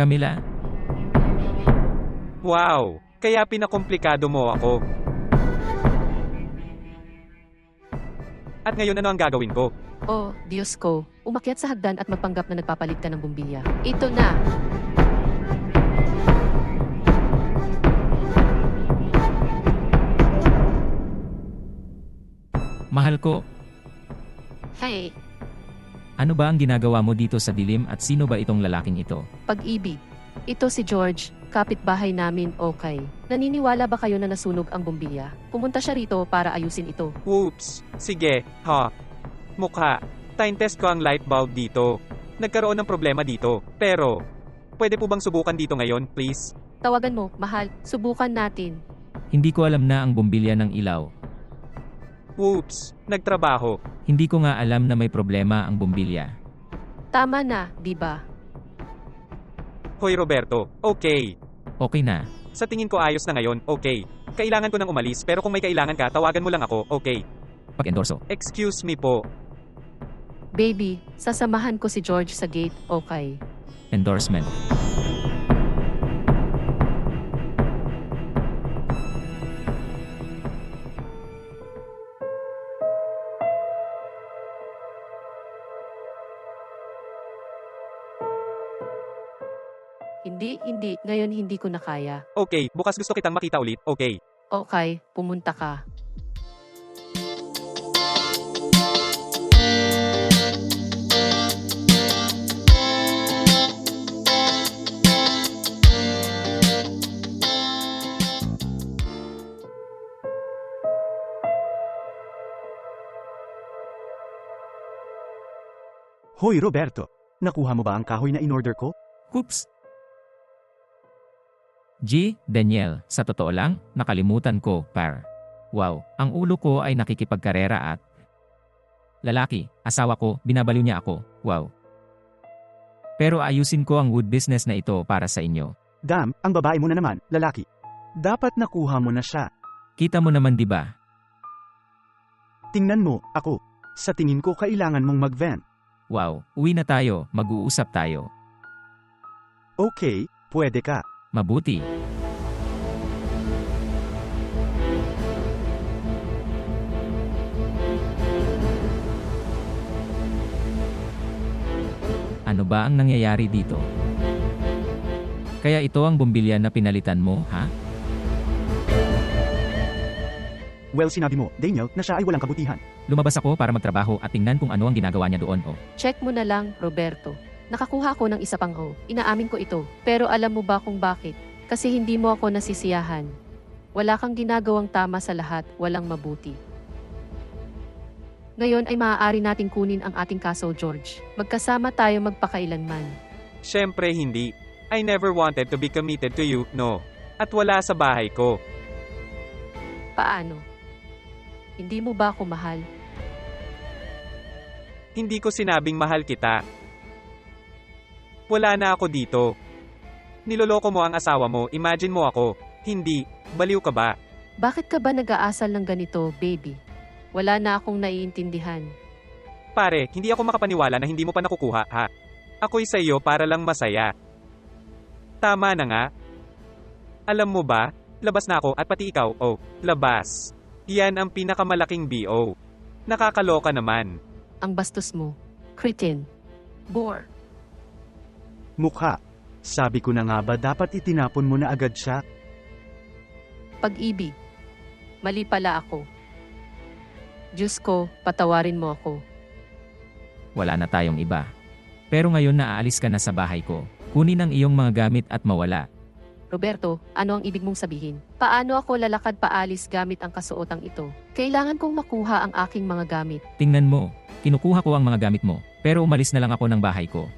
Camila, Wow! Kaya pinakomplikado mo ako. At ngayon ano ang gagawin ko? Oh, Diyos ko. Umakyat sa hagdan at magpanggap na nagpapalit ka ng bumbilya. Ito na! mahal ko, Hey, ano ba ang ginagawa mo dito sa dilim at sino ba itong lalaking ito? pag-ibig. Ito si George, kapitbahay namin, okay. Naniniwala ba kayo na nasunog ang bumbilya? Pumunta siya rito para ayusin ito. Whoops! Sige, ha? Mukha. Time test ko ang light bulb dito. Nagkaroon ng problema dito. Pero, pwede po bang subukan dito ngayon, please? Tawagan mo, mahal. Subukan natin. Hindi ko alam na ang bumbilya ng ilaw. Whoops! Nagtrabaho. Hindi ko nga alam na may problema ang bumbilya. Tama na, di ba? Hoy Roberto, okay. Okay na. Sa tingin ko ayos na ngayon, okay. Kailangan ko nang umalis pero kung may kailangan ka, tawagan mo lang ako, okay. Pag-endorso. Excuse me po. Baby, sasamahan ko si George sa gate, okay. Endorsement. Hindi. Ngayon hindi ko na kaya. Okay, bukas gusto kitang makita ulit, okay. Okay, pumunta ka. Hoy Roberto, nakuha mo ba ang kahoy na in-order ko? Oops! Daniel, sa totoo lang, nakalimutan ko, par. Wow, ang ulo ko ay nakikipagkarera at... Lalaki, asawa ko, binabaliw niya ako, wow. Pero ayusin ko ang wood business na ito para sa inyo. Damn, ang babae mo na naman, lalaki. Dapat nakuha mo na siya. Kita mo naman 'di ba? Tingnan mo, ako. Sa tingin ko kailangan mong mag-vent. Wow, uwi na tayo, mag-uusap tayo. Okay, pwede ka. Mabuti. Ano ba ang nangyayari dito? Kaya ito ang bumbilya na pinalitan mo, ha? Well, sinabi mo, Daniel, na siya ay walang kabutihan. Lumabas ako para magtrabaho at tingnan kung ano ang ginagawa niya doon, oh. Check mo na lang, Roberto. Nakakuha ko ng isa pang Inaamin ko ito. Pero alam mo ba kung bakit? Kasi hindi mo ako nasisiyahan. Wala kang ginagawang tama sa lahat, walang mabuti. Ngayon ay maaari nating kunin ang ating kaso, George. Magkasama tayo magpakailanman. Syempre hindi. I never wanted to be committed to you, no. At wala sa bahay ko. Paano? Hindi mo ba ako mahal? Hindi ko sinabing mahal kita. Wala na ako dito. Niloloko mo ang asawa mo, imagine mo ako. Hindi, baliw ka ba? Bakit ka ba nag-aasal ng ganito, baby? Wala na akong naiintindihan. Pare, hindi ako makapaniwala na hindi mo pa nakukuha, ha? Ako'y sa iyo para lang masaya. Tama na nga. Alam mo ba, labas na ako at pati ikaw, oh, labas. Yan ang pinakamalaking BO. Nakakaloka naman. Ang bastos mo. Cretin. Bore. Mukha. Sabi ko na nga ba dapat itinapon mo na agad siya? Pag-ibig. Mali pala ako. Diyos ko, patawarin mo ako. Wala na tayong iba. Pero ngayon na aalis ka na sa bahay ko. Kunin ang iyong mga gamit at mawala. Roberto, ano ang ibig mong sabihin? Paano ako lalakad paalis gamit ang kasuotang ito? Kailangan kong makuha ang aking mga gamit. Tingnan mo, kinukuha ko ang mga gamit mo, pero umalis na lang ako ng bahay ko.